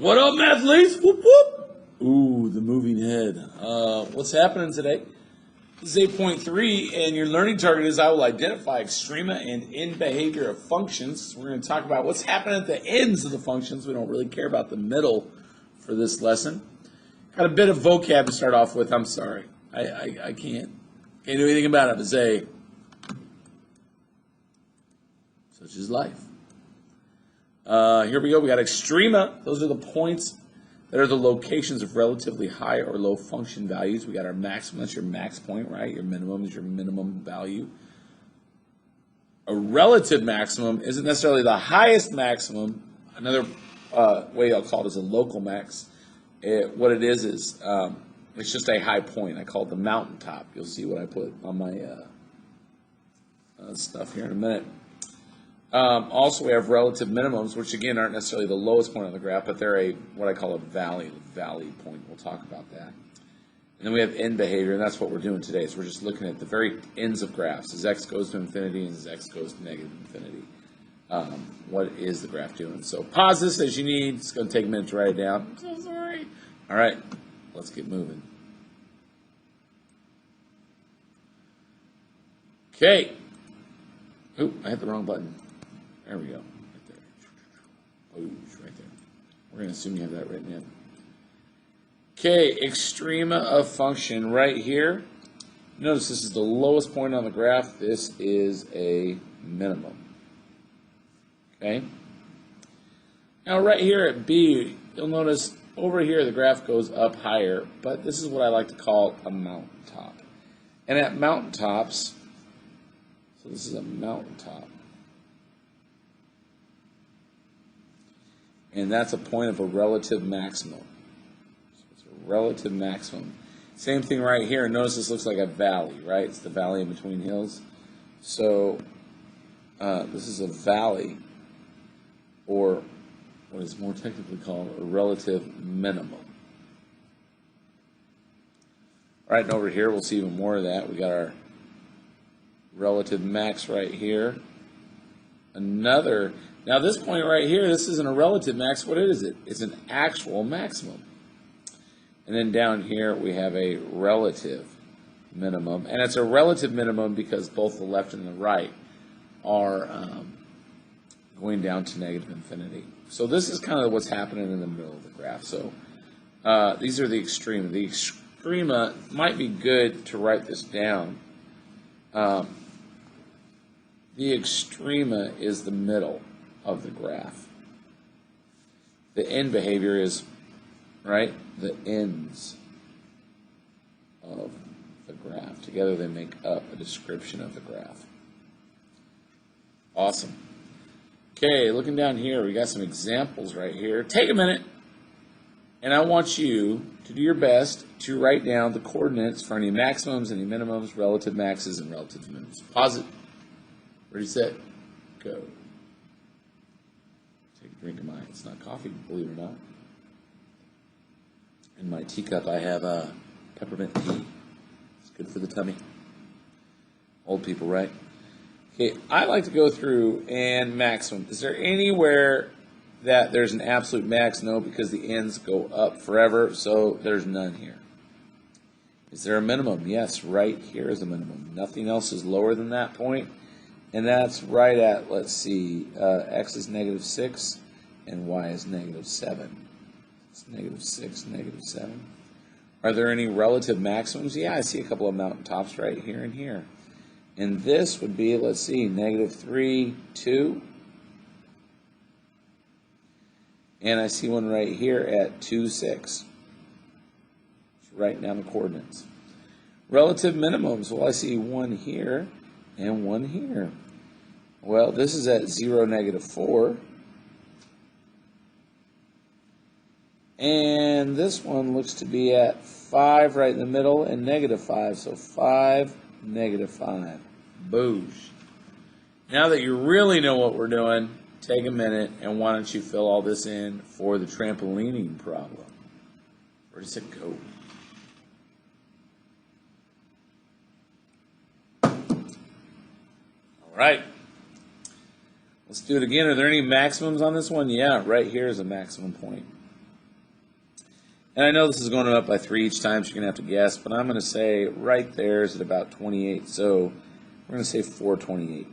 What up, athletes? Whoop, whoop. Ooh, the moving head. What's happening today? This is 8.3, and your learning target is I will identify extrema and end behavior of functions. We're going to talk about what's happening at the ends of the functions. We don't really care about the middle for this lesson. Got a bit of vocab to start off with. I'm sorry. I can't do anything about it but say, such is life. Here we go. We got extrema. Those are the points that are the locations of relatively high or low function values. We got our maximum. That's your max point, right? Your minimum is your minimum value. A relative maximum isn't necessarily the highest maximum. Another way I'll call it is a local max. What it is it's just a high point. I call it the mountaintop. You'll see what I put on my stuff here in a minute. Also, we have relative minimums, which again aren't necessarily the lowest point on the graph, but they're what I call a valley point. We'll talk about that. And then we have end behavior, and that's what we're doing today. So we're just looking at the very ends of graphs. As x goes to infinity and as x goes to negative infinity, what is the graph doing? So pause this as you need. It's going to take a minute to write it down. I'm so sorry. All right, let's get moving. Okay. Oop, I hit the wrong button. There we go. Right there. Oh, right there. We're going to assume you have that written in. Okay, extrema of function right here. Notice this is the lowest point on the graph. This is a minimum. Okay. Now right here at B, you'll notice over here the graph goes up higher, but this is what I like to call a mountaintop. And at mountaintops, so this is a mountaintop. And that's a point of a relative maximum. So it's a relative maximum. Same thing right here. Notice this looks like a valley, right? It's the valley in between hills. So this is a valley, or what is more technically called a relative minimum. All right, and over here we'll see even more of that. We got our relative max right here. Now this point right here, this isn't a relative max. What is it? It's an actual maximum. And then down here we have a relative minimum. And it's a relative minimum because both the left and the right are going down to negative infinity. So this is kind of what's happening in the middle of the graph. So these are the extrema. The extrema might be good to write this down. The extrema is the middle of the graph. The end behavior is, right, the ends of the graph. Together they make up a description of the graph. Awesome. Okay, looking down here, we got some examples right here. Take a minute, and I want you to do your best to write down the coordinates for any maximums, any minimums, relative maxes, and relative minimums. Pause it. Ready, set, go. Take a drink of mine. It's not coffee, believe it or not. In my teacup, I have peppermint tea. It's good for the tummy. Old people, right? Okay, I like to go through and maximum. Is there anywhere that there's an absolute max? No, because the ends go up forever, so there's none here. Is there a minimum? Yes, right here is a minimum. Nothing else is lower than that point. And that's right at, let's see, x is negative 6 and y is negative 7. It's negative 6, negative 7. Are there any relative maximums? Yeah, I see a couple of mountaintops right here and here. And this would be, let's see, negative 3, 2. And I see one right here at 2, 6. Just write down the coordinates. Relative minimums, well, I see one here and one here. Well, this is at 0, negative 4. And this one looks to be at 5 right in the middle and negative 5. So 5, negative 5. Boosh. Now that you really know what we're doing, take a minute and why don't you fill all this in for the trampolining problem. Where does it go? All right. Let's do it again. Are there any maximums on this one? Yeah, right here is a maximum point. And I know this is going up by 3 each time, so you're going to have to guess, but I'm going to say right there is at about 28. So we're going to say 428.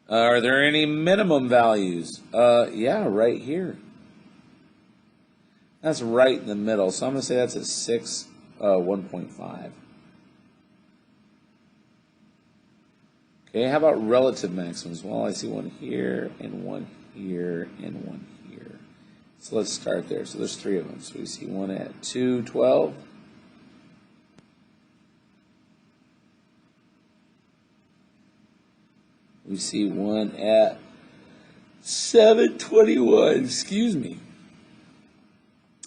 Are there any minimum values? Yeah, right here. That's right in the middle. So I'm going to say that's a 6, 1.5. Okay, how about relative maximums? Well, I see one here, and one here, and one here. So let's start there. So there's 3 of them. So we see one at 212. We see one at 721, excuse me.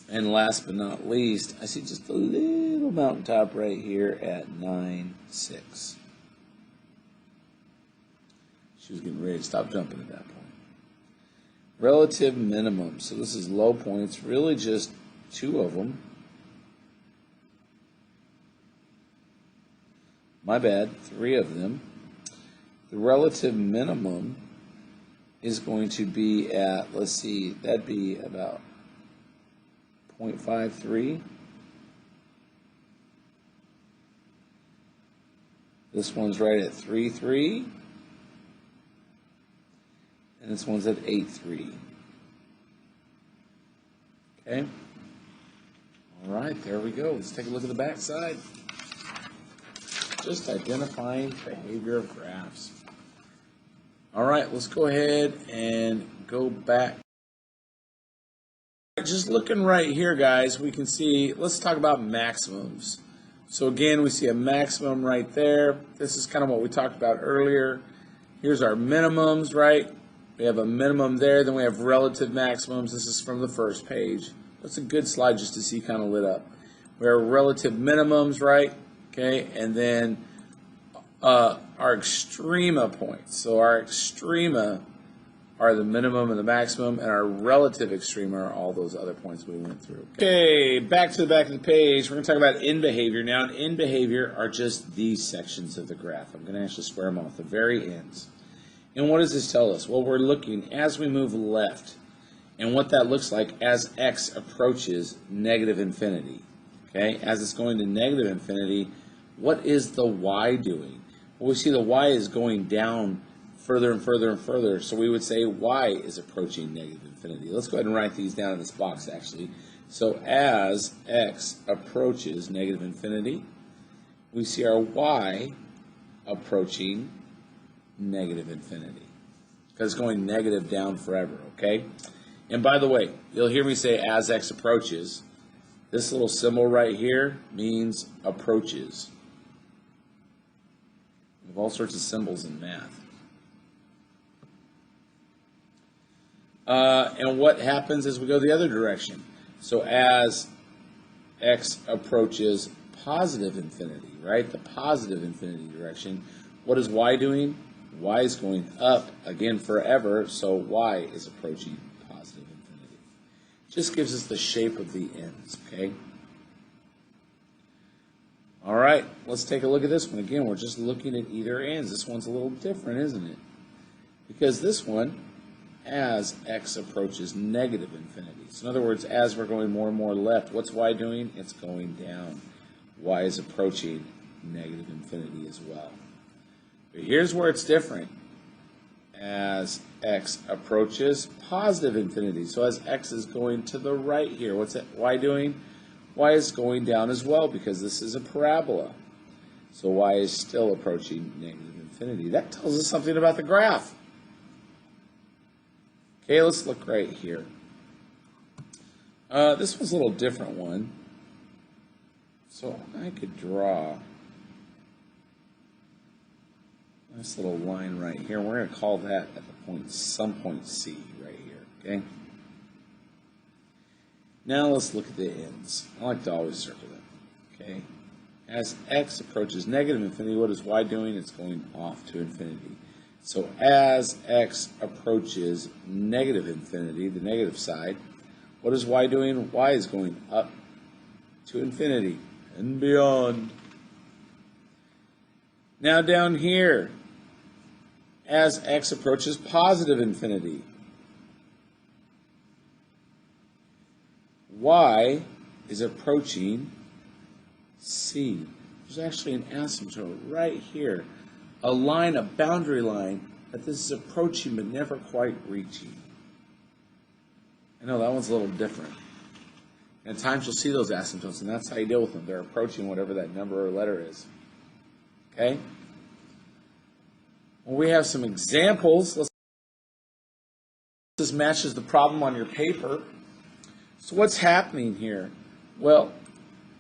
And last but not least, I see just a little mountaintop right here at 9.6. She was getting ready to stop jumping at that point. Relative minimum. So this is low points, really just 2 of them. My bad, 3 of them. The relative minimum is going to be at, let's see, that'd be about 0.53. This one's right at 3.3. And this one's at 8.3. Okay. All right, there we go. Let's take a look at the back side. Just identifying behavior of graphs. All right, let's go ahead and go back. Just looking right here, guys, we can see, let's talk about maximums. So again, we see a maximum right there. This is kind of what we talked about earlier. Here's our minimums, right? We have a minimum there, then we have relative maximums. This is from the first page. That's a good slide just to see kind of lit up. We have relative minimums, right? Okay, and then our extrema points. So our extrema are the minimum and the maximum, and our relative extrema are all those other points we went through. Okay, back to the back of the page. We're going to talk about end behavior. Now, an end behavior are just these sections of the graph. I'm going to actually square them off, the very ends. And what does this tell us? Well, we're looking as we move left, and what that looks like as x approaches negative infinity. Okay, as it's going to negative infinity, what is the y doing? Well, we see the y is going down further and further and further, so we would say y is approaching negative infinity. Let's go ahead and write these down in this box, actually. So as x approaches negative infinity, we see our y approaching negative infinity, because it's going negative down forever, okay? And by the way, you'll hear me say as x approaches. This little symbol right here means approaches. We have all sorts of symbols in math. And what happens as we go the other direction? So as x approaches positive infinity, right? The positive infinity direction. What is y doing? Y is going up again forever, so y is approaching positive infinity. Just gives us the shape of the ends, okay? All right, let's take a look at this one. Again, we're just looking at either ends. This one's a little different, isn't it? Because this one, as x approaches negative infinity. So in other words, as we're going more and more left, what's y doing? It's going down. Y is approaching negative infinity as well. But here's where it's different. As x approaches positive infinity. So as x is going to the right here, what's it, y doing? Y is going down as well, because this is a parabola. So y is still approaching negative infinity. That tells us something about the graph. Okay, let's look right here. This one's a little different one. So I could draw this little line right here. We're going to call that at the point, some point C right here, okay? Now let's look at the ends. I like to always circle them, okay? As x approaches negative infinity, what is y doing? It's going off to infinity. So as x approaches negative infinity, the negative side, what is y doing? Y is going up to infinity and beyond. Now down here, as x approaches positive infinity, y is approaching c. There's actually an asymptote right here. A line, a boundary line, that this is approaching but never quite reaching. I know that one's a little different. And at times you'll see those asymptotes, and that's how you deal with them. They're approaching whatever that number or letter is. Okay? Well, we have some examples. This matches the problem on your paper. So what's happening here? Well,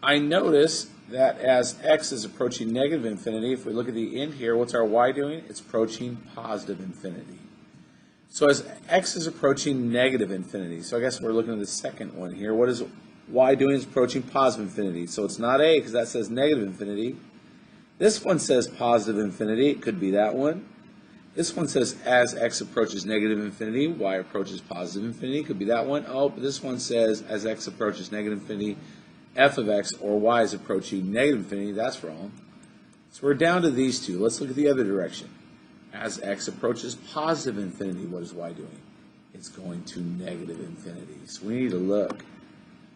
I notice that as x is approaching negative infinity, if we look at the end here, what's our y doing? It's approaching positive infinity. So as x is approaching negative infinity, so I guess we're looking at the second one here. What is y doing? It's approaching positive infinity. So it's not a, because that says negative infinity. This one says positive infinity. It could be that one. This one says as x approaches negative infinity, y approaches positive infinity. It could be that one. Oh, but this one says as x approaches negative infinity, f of x or y is approaching negative infinity. That's wrong. So we're down to these two. Let's look at the other direction. As x approaches positive infinity, what is y doing? It's going to negative infinity. So we need to look.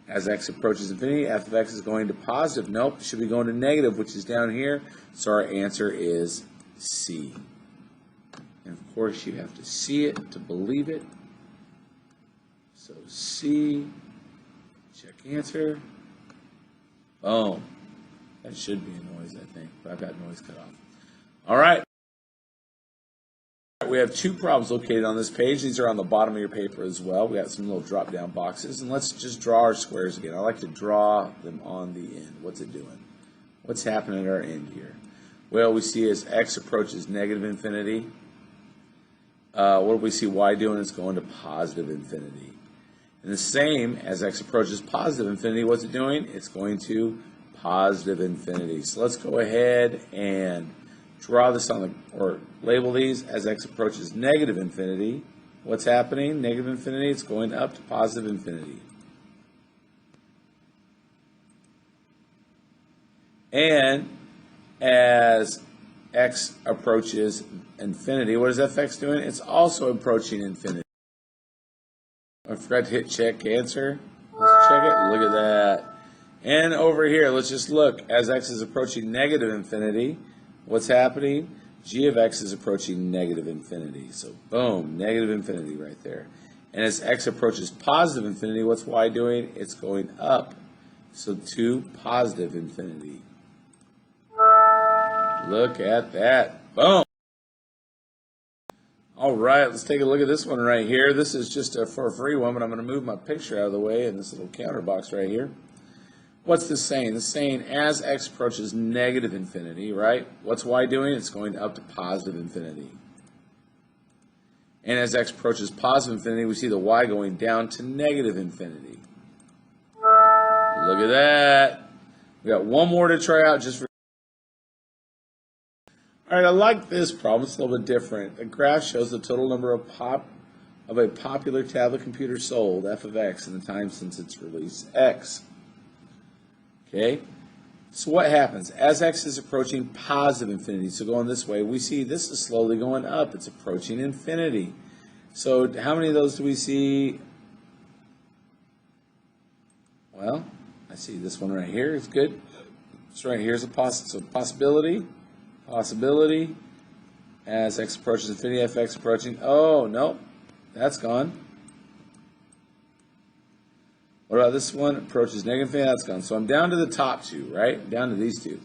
As x approaches infinity, f of x is going to positive. Nope, it should be going to negative, which is down here. So our answer is C. And of course, you have to see it to believe it. So C, check answer. Boom. That should be a noise, I think, but I've got noise cut off. All right. We have two problems located on this page. These are on the bottom of your paper as well. We got some little drop-down boxes. And let's just draw our squares again. I like to draw them on the end. What's it doing? What's happening at our end here? Well, we see as x approaches negative infinity. What do we see y doing? It's going to positive infinity. And the same as x approaches positive infinity, what's it doing? It's going to positive infinity. So let's go ahead and draw this on the, or label these as x approaches negative infinity. What's happening? Negative infinity, it's going up to positive infinity. And as x approaches infinity, what is fx doing? It's also approaching infinity. I forgot to hit check answer. Let's check it. Look at that. And over here, let's just look. As x is approaching negative infinity, what's happening? G of x is approaching negative infinity. So boom, negative infinity right there. And as x approaches positive infinity, what's y doing? It's going up. So to positive infinity. Look at that. Boom. All right, let's take a look at this one right here. This is just for a free one, but I'm going to move my picture out of the way in this little counter box right here. What's this saying? It's saying as x approaches negative infinity, right? What's y doing? It's going up to positive infinity. And as x approaches positive infinity, we see the y going down to negative infinity. Look at that. We got one more to try out just for. All right, I like this problem. It's a little bit different. The graph shows the total number of a popular tablet computer sold, f of x, in the time since its release, x. Okay, so what happens? As x is approaching positive infinity, so going this way, we see this is slowly going up. It's approaching infinity. So how many of those do we see? Well, I see this one right here. It's good. This right here is a possibility. Possibility. As x approaches infinity, fx approaching. Oh, no. That's gone. What about this one? Approaches negative infinity. That's gone. So I'm down to the top two, right? I'm down to these two.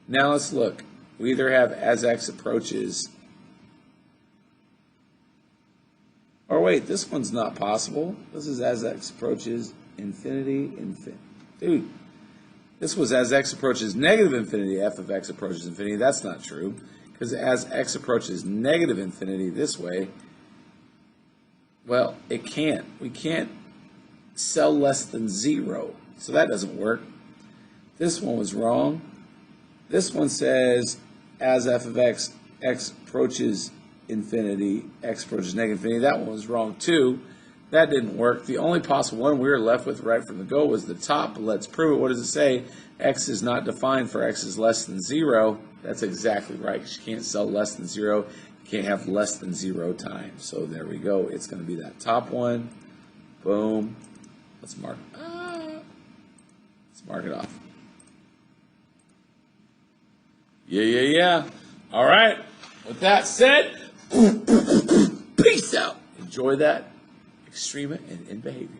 Now let's look. We either have as x approaches. Or wait, this one's not possible. This is as x approaches infinity, infinity. Dude. This was as x approaches negative infinity, f of x approaches infinity. That's not true, because as x approaches negative infinity this way, well, it can't. We can't sell less than 0, so that doesn't work. This one was wrong. This one says as f of x, x approaches infinity, x approaches negative infinity. That one was wrong too. That didn't work. The only possible one we were left with right from the go was the top. But let's prove it. What does it say? X is not defined for x is less than 0. That's exactly right. You can't sell less than 0. You can't have less than 0 times. So there we go. It's going to be that top one. Boom. Let's mark. Mark it off. Yeah. All right. With that said, peace out. Enjoy that. Extrema and in behavior.